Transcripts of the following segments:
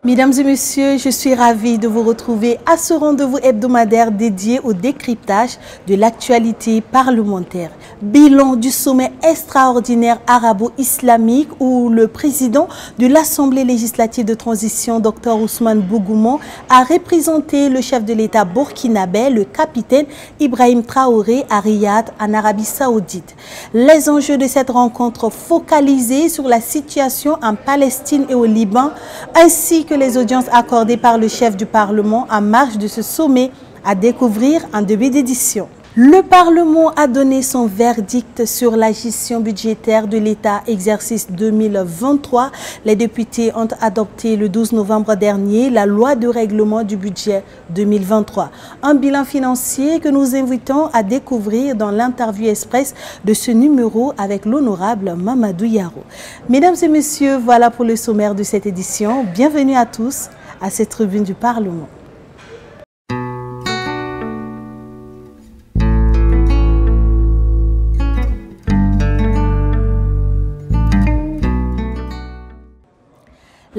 Mesdames et messieurs, je suis ravie de vous retrouver à ce rendez-vous hebdomadaire dédié au décryptage de l'actualité parlementaire. Bilan du sommet extraordinaire arabo-islamique où le président de l'Assemblée législative de transition, Dr Ousmane Bougoumon, a représenté le chef de l'État burkinabé, le capitaine Ibrahim Traoré, à Riyad, en Arabie Saoudite. Les enjeux de cette rencontre focalisés sur la situation en Palestine et au Liban, ainsi que les audiences accordées par le chef du Parlement en marge de ce sommet à découvrir en début d'édition. Le Parlement a donné son verdict sur la gestion budgétaire de l'État exercice 2023. Les députés ont adopté le 12 novembre dernier la loi de règlement du budget 2023. Un bilan financier que nous invitons à découvrir dans l'interview express de ce numéro avec l'honorable Mamadou Yaro. Mesdames et messieurs, voilà pour le sommaire de cette édition. Bienvenue à tous à cette tribune du Parlement.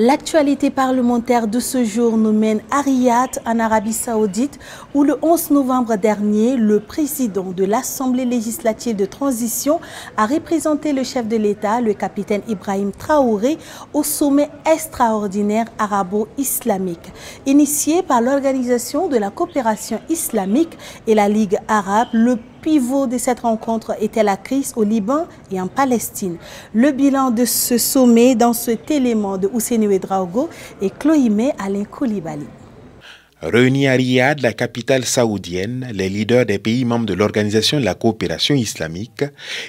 L'actualité parlementaire de ce jour nous mène à Riyad, en Arabie Saoudite, où le 11 novembre dernier, le président de l'Assemblée législative de transition a représenté le chef de l'État, le capitaine Ibrahim Traoré, au sommet extraordinaire arabo-islamique. Initié par l'Organisation de la coopération islamique et la Ligue arabe, le pivot de cette rencontre était la crise au Liban et en Palestine. Le bilan de ce sommet dans cet élément de Ousseynou Ouedraogo et Chloïmé Alain Koulibaly. Réunis à Riyad, la capitale saoudienne, les leaders des pays membres de l'Organisation de la coopération islamique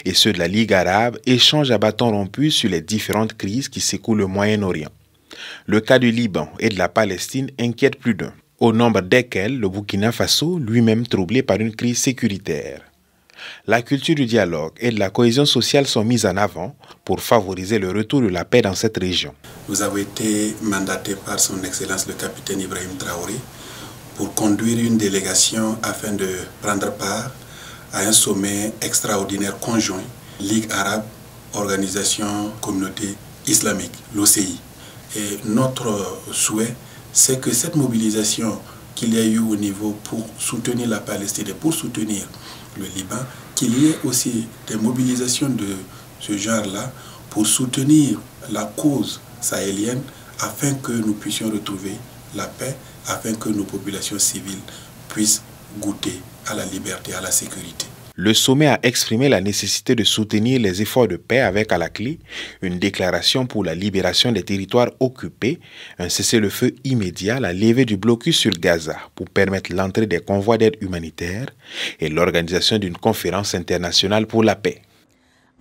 et ceux de la Ligue arabe échangent à bâtons rompus sur les différentes crises qui secouent le Moyen-Orient. Le cas du Liban et de la Palestine inquiète plus d'un, au nombre desquels le Burkina Faso, lui-même troublé par une crise sécuritaire. La culture du dialogue et de la cohésion sociale sont mises en avant pour favoriser le retour de la paix dans cette région. Vous avez été mandaté par son Excellence le capitaine Ibrahim Traoré pour conduire une délégation afin de prendre part à un sommet extraordinaire conjoint Ligue arabe, Organisation Communauté islamique, l'OCI. Et notre souhait, c'est que cette mobilisation qu'il y a eu au niveau pour soutenir la Palestine et pour soutenir le Liban, qu'il y ait aussi des mobilisations de ce genre-là pour soutenir la cause sahélienne afin que nous puissions retrouver la paix, afin que nos populations civiles puissent goûter à la liberté, à la sécurité. Le sommet a exprimé la nécessité de soutenir les efforts de paix avec à la clé une déclaration pour la libération des territoires occupés, un cessez-le-feu immédiat, la levée du blocus sur Gaza pour permettre l'entrée des convois d'aide humanitaire et l'organisation d'une conférence internationale pour la paix.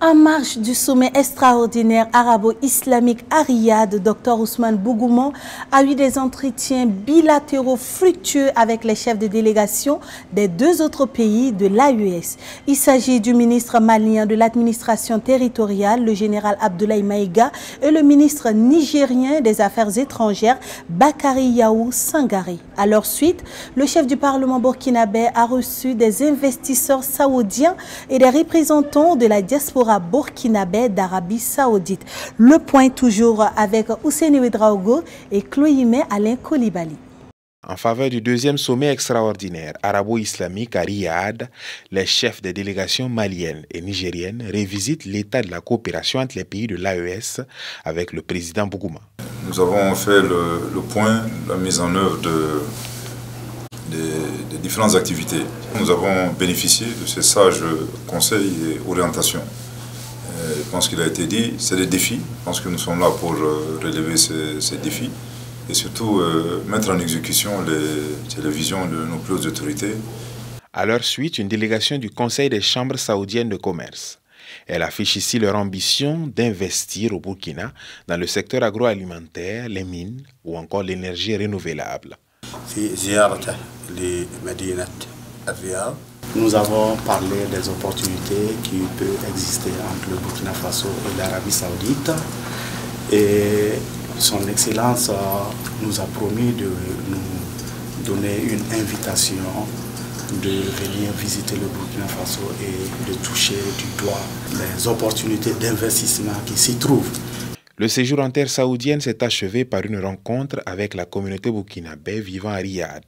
En marge du sommet extraordinaire arabo-islamique à Riyad, Dr Ousmane Bougoumon a eu des entretiens bilatéraux fructueux avec les chefs de délégation des deux autres pays de l'AES. Il s'agit du ministre malien de l'administration territoriale, le général Abdoulaye Maïga, et le ministre nigérien des Affaires étrangères, Bakary Yahou Sangaré. À leur suite, le chef du Parlement burkinabé a reçu des investisseurs saoudiens et des représentants de la diaspora burkinabé d'Arabie Saoudite. Le point toujours avec Ousseynou Ouedraogo et Chloïmé Alain Koulibaly. En faveur du deuxième sommet extraordinaire arabo-islamique à Riyad, les chefs des délégations maliennes et nigériennes revisitent l'état de la coopération entre les pays de l'AES avec le président Bougouma. Nous avons fait le point, la mise en œuvre des différentes activités. Nous avons bénéficié de ces sages conseils et orientations. Je pense qu'il a été dit, c'est des défis. Je pense que nous sommes là pour relever ces défis et surtout mettre en exécution les visions de nos plus hautes autorités. À leur suite, une délégation du Conseil des chambres saoudiennes de commerce. Elle affiche ici leur ambition d'investir au Burkina dans le secteur agroalimentaire, les mines ou encore l'énergie renouvelable. Nous avons parlé des opportunités qui peuvent exister entre le Burkina Faso et l'Arabie Saoudite. Et son Excellence nous a promis de nous donner une invitation de venir visiter le Burkina Faso et de toucher du doigt les opportunités d'investissement qui s'y trouvent. Le séjour en terre saoudienne s'est achevé par une rencontre avec la communauté burkinabé vivant à Riyad.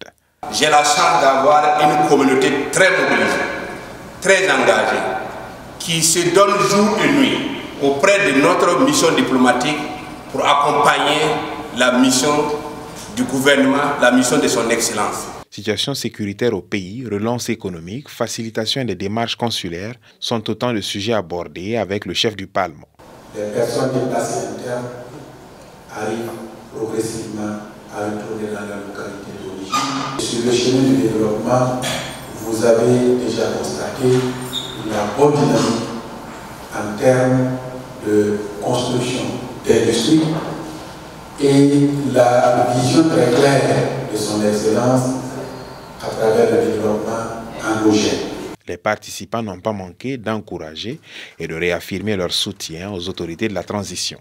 J'ai la chance d'avoir une communauté très mobilisée, très engagée, qui se donne jour et nuit auprès de notre mission diplomatique pour accompagner la mission du gouvernement, la mission de son Excellence. Situation sécuritaire au pays, relance économique, facilitation des démarches consulaires sont autant de sujets abordés avec le chef du Parlement. Les personnes déplacées internes arrivent progressivement à retourner dans la localité d'origine. Sur le chemin du développement, vous avez déjà constaté la bonne dynamique en termes de construction d'industrie et la vision très claire de son Excellence à travers le développement endogène. Les participants n'ont pas manqué d'encourager et de réaffirmer leur soutien aux autorités de la transition.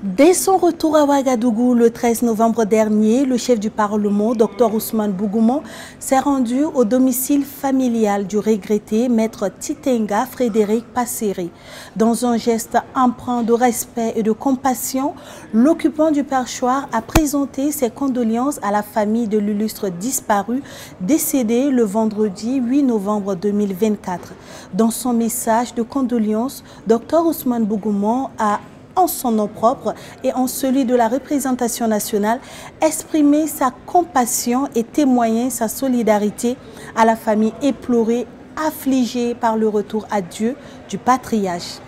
Dès son retour à Ouagadougou le 13 novembre dernier, le chef du Parlement, Dr Ousmane Bougoumon, s'est rendu au domicile familial du regretté maître Titenga Frédéric Passéré. Dans un geste empreint de respect et de compassion, l'occupant du perchoir a présenté ses condoléances à la famille de l'illustre disparu, décédé le vendredi 8 novembre 2024. Dans son message de condoléances, Dr Ousmane Bougoumon a en son nom propre et en celui de la représentation nationale, exprimer sa compassion et témoigner sa solidarité à la famille éplorée, affligée par le retour à Dieu du patriarche.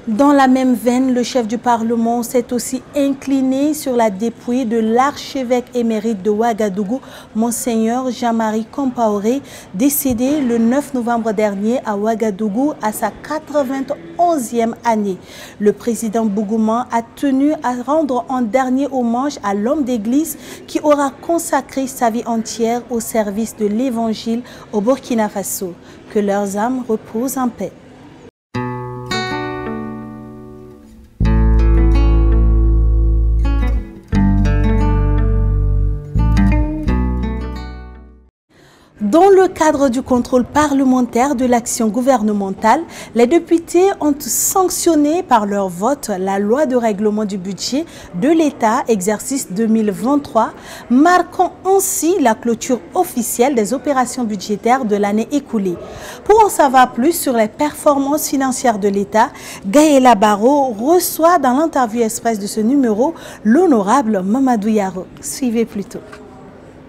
Dans la même veine, le chef du Parlement s'est aussi incliné sur la dépouille de l'archevêque émérite de Ouagadougou, Monseigneur Jean-Marie Compaoré, décédé le 9 novembre dernier à Ouagadougou à sa 91e année. Le président Bougoumon a tenu à rendre un dernier hommage à l'homme d'église qui aura consacré sa vie entière au service de l'Évangile au Burkina Faso. Que leurs âmes reposent en paix. Dans le cadre du contrôle parlementaire de l'action gouvernementale, les députés ont sanctionné par leur vote la loi de règlement du budget de l'État exercice 2023, marquant ainsi la clôture officielle des opérations budgétaires de l'année écoulée. Pour en savoir plus sur les performances financières de l'État, Gaëla Barro reçoit dans l'interview express de ce numéro l'honorable Mamadou Yaro. Suivez plutôt.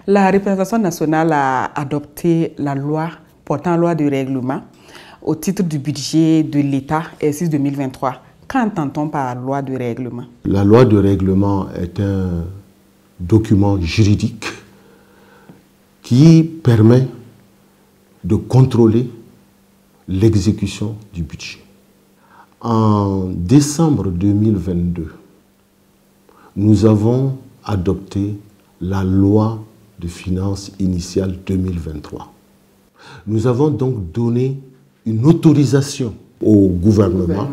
La représentation nationale a adopté la loi portant loi de règlement au titre du budget de l'État exercice 2023. Qu'entend-on par loi de règlement? La loi de règlement est un document juridique qui permet de contrôler l'exécution du budget. En décembre 2022, nous avons adopté la loi de finances initiale 2023. Nous avons donc donné une autorisation au gouvernement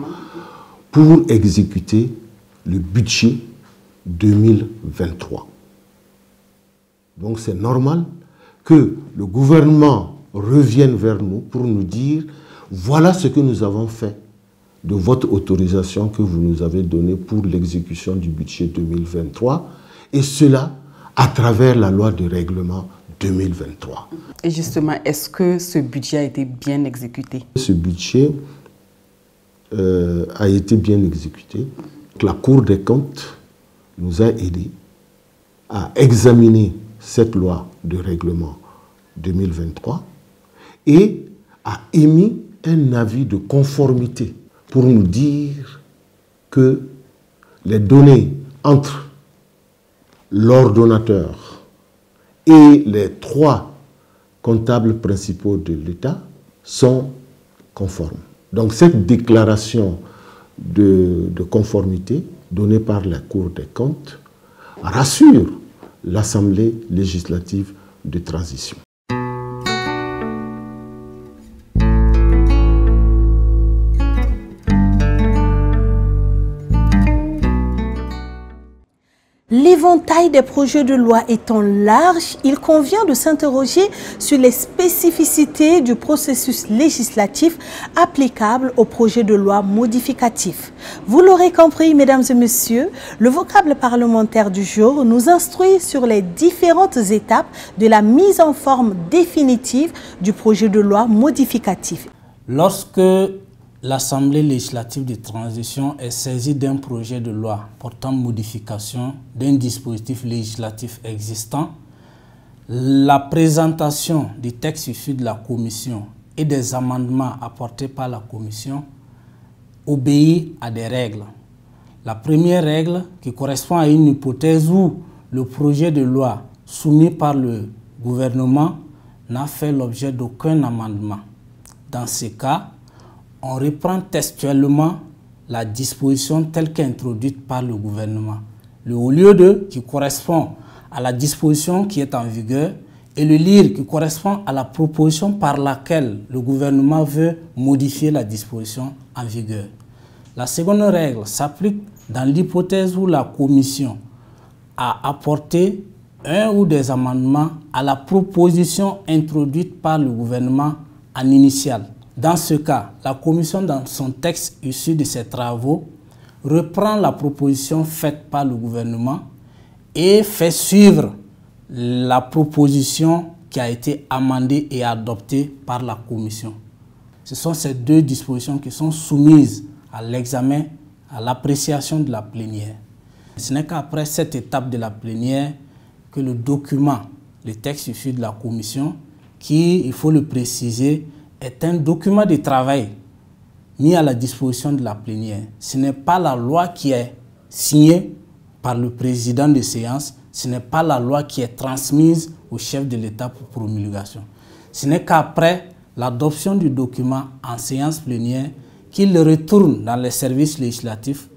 pour exécuter le budget 2023. Donc c'est normal que le gouvernement revienne vers nous pour nous dire voilà ce que nous avons fait de votre autorisation que vous nous avez donnée pour l'exécution du budget 2023 et cela à travers la loi de règlement 2023. Et justement, est-ce que ce budget a été bien exécuté? Ce budget a été bien exécuté. La Cour des comptes nous a aidés à examiner cette loi de règlement 2023 et a émis un avis de conformité pour nous dire que les données entre l'ordonnateur et les 3 comptables principaux de l'État sont conformes. Donc cette déclaration de conformité donnée par la Cour des comptes rassure l'Assemblée législative de transition. L'éventail des projets de loi étant large, il convient de s'interroger sur les spécificités du processus législatif applicable aux projets de loi modificatifs. Vous l'aurez compris, mesdames et messieurs, le vocable parlementaire du jour nous instruit sur les différentes étapes de la mise en forme définitive du projet de loi modificatif. Lorsque l'Assemblée législative de transition est saisie d'un projet de loi portant modification d'un dispositif législatif existant, la présentation des textes issus de la Commission et des amendements apportés par la Commission obéit à des règles. La première règle, qui correspond à une hypothèse où le projet de loi soumis par le gouvernement n'a fait l'objet d'aucun amendement. Dans ces cas, on reprend textuellement la disposition telle qu'introduite par le gouvernement. Le au lieu de qui correspond à la disposition qui est en vigueur et le lire qui correspond à la proposition par laquelle le gouvernement veut modifier la disposition en vigueur. La seconde règle s'applique dans l'hypothèse où la Commission a apporté un ou des amendements à la proposition introduite par le gouvernement en initial. Dans ce cas, la Commission, dans son texte issu de ses travaux, reprend la proposition faite par le gouvernement et fait suivre la proposition qui a été amendée et adoptée par la Commission. Ce sont ces deux dispositions qui sont soumises à l'examen, à l'appréciation de la plénière. Ce n'est qu'après cette étape de la plénière que le document, le texte issu de la Commission, qui, il faut le préciser, est un document de travail mis à la disposition de la plénière. Ce n'est pas la loi qui est signée par le président de séance, ce n'est pas la loi qui est transmise au chef de l'État pour promulgation. Ce n'est qu'après l'adoption du document en séance plénière qu'il retourne dans les services législatifs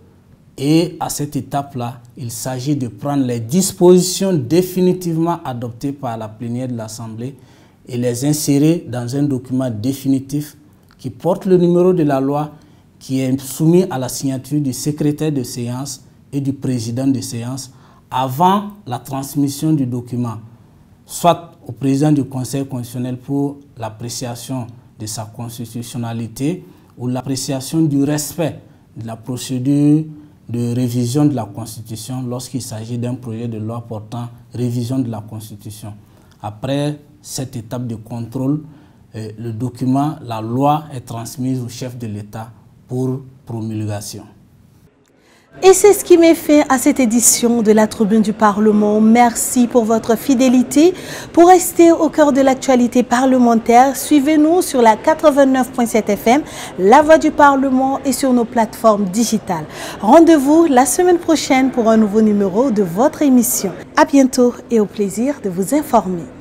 et à cette étape-là, il s'agit de prendre les dispositions définitivement adoptées par la plénière de l'Assemblée et les insérer dans un document définitif qui porte le numéro de la loi, qui est soumis à la signature du secrétaire de séance et du président de séance avant la transmission du document, soit au président du Conseil constitutionnel pour l'appréciation de sa constitutionnalité ou l'appréciation du respect de la procédure de révision de la Constitution lorsqu'il s'agit d'un projet de loi portant révision de la Constitution. Après cette étape de contrôle, le document, la loi est transmise au chef de l'État pour promulgation. Et c'est ce qui met fin à cette édition de la Tribune du Parlement. Merci pour votre fidélité. Pour rester au cœur de l'actualité parlementaire, suivez-nous sur la 89.7 FM, La Voix du Parlement et sur nos plateformes digitales. Rendez-vous la semaine prochaine pour un nouveau numéro de votre émission. À bientôt et au plaisir de vous informer.